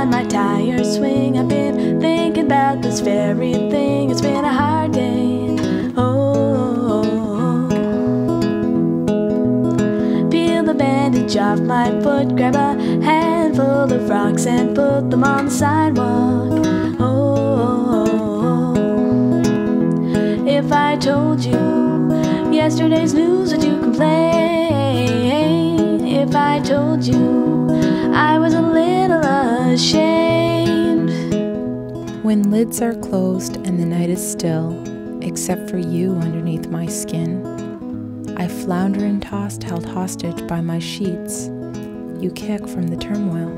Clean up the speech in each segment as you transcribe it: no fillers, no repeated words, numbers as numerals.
find my tires swing. I've been thinking about this very thing. It's been a hard day. Oh, peel the bandage off my foot, grab a handful of rocks and put them on the sidewalk. Oh, if I told you yesterday's news, would you complain? If I told you I was a little ashamed. When lids are closed and the night is still, except for you underneath my skin, I flounder and tossed, held hostage by my sheets. You kick from the turmoil.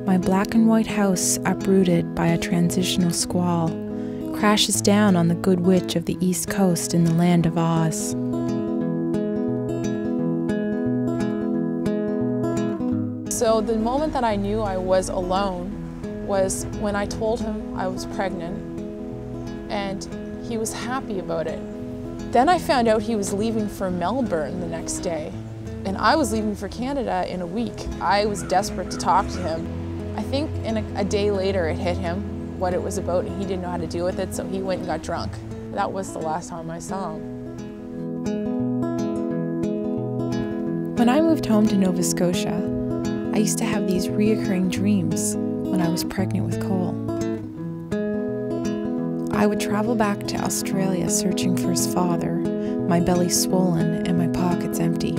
My black and white house, uprooted by a transitional squall, crashes down on the good witch of the East Coast in the land of Oz. So the moment that I knew I was alone was when I told him I was pregnant, and he was happy about it. Then I found out he was leaving for Melbourne the next day, and I was leaving for Canada in a week. I was desperate to talk to him. I think a day later it hit him what it was about, and he didn't know how to deal with it, so he went and got drunk. That was the last time I saw him. When I moved home to Nova Scotia, I used to have these reoccurring dreams when I was pregnant with Cole. I would travel back to Australia searching for his father, my belly swollen and my pockets empty.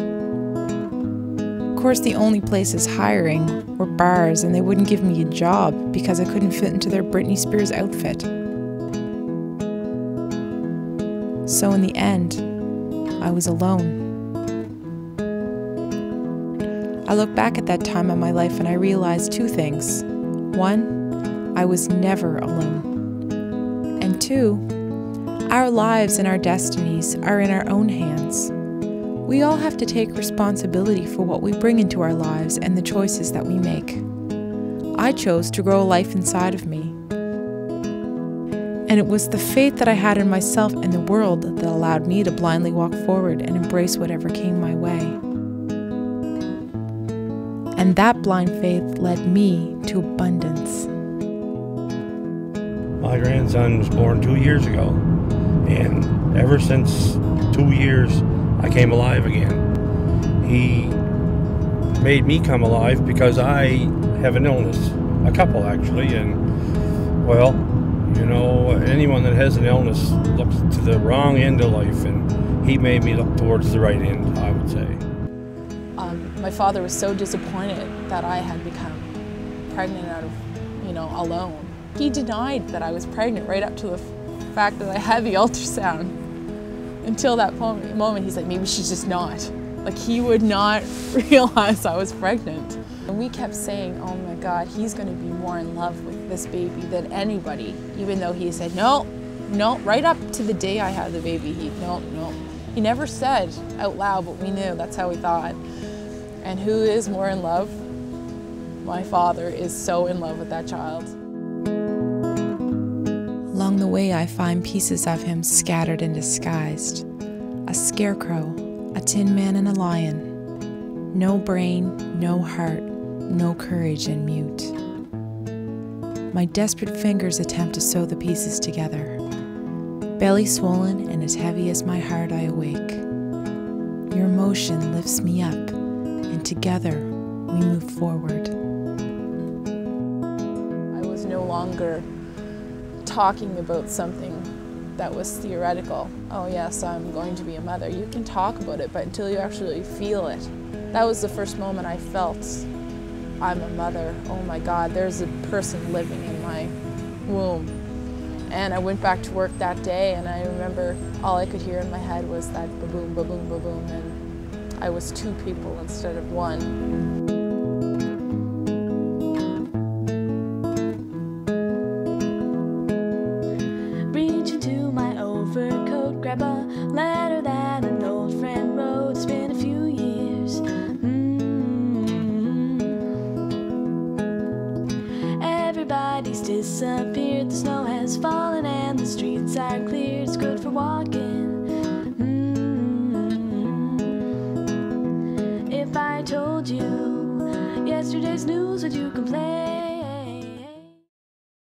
Of course, the only places hiring were bars, and they wouldn't give me a job because I couldn't fit into their Britney Spears outfit. So in the end, I was alone. I look back at that time of my life and I realized two things. One, I was never alone. And two, our lives and our destinies are in our own hands. We all have to take responsibility for what we bring into our lives and the choices that we make. I chose to grow a life inside of me. And it was the faith that I had in myself and the world that allowed me to blindly walk forward and embrace whatever came my way. And that blind faith led me to abundance. My grandson was born 2 years ago, and ever since 2 years, I came alive again. He made me come alive because I have an illness, a couple actually, and well, you know, anyone that has an illness looks to the wrong end of life, and he made me look towards the right end, I would say. My father was so disappointed that I had become pregnant out of, alone. He denied that I was pregnant right up to the fact that I had the ultrasound. Until that moment, he's like, maybe she's just not. Like, he would not realize I was pregnant. And we kept saying, oh my God, he's going to be more in love with this baby than anybody, even though he said, no, right up to the day I had the baby, no. He never said out loud, but we knew, that's how we thought. And who is more in love? My father is so in love with that child. Along the way, I find pieces of him scattered and disguised. A scarecrow, a tin man and a lion. No brain, no heart, no courage, and mute. My desperate fingers attempt to sew the pieces together. Belly swollen and as heavy as my heart, I awake. Your emotion lifts me up, and together we move forward. I was no longer talking about something that was theoretical. Oh yes, I'm going to be a mother. You can talk about it, but until you actually feel it. That was the first moment I felt I'm a mother. Oh my God, there's a person living in my womb. And I went back to work that day, and I remember all I could hear in my head was that ba-boom, ba-boom, ba-boom, and I was two people instead of one. Reach into my overcoat, grab a letter that an old friend wrote. It's been a few years. Everybody's disappeared. The snow has fallen and the streets are clear. It's good for walking. If I told you yesterday yesterday's news, would you complain?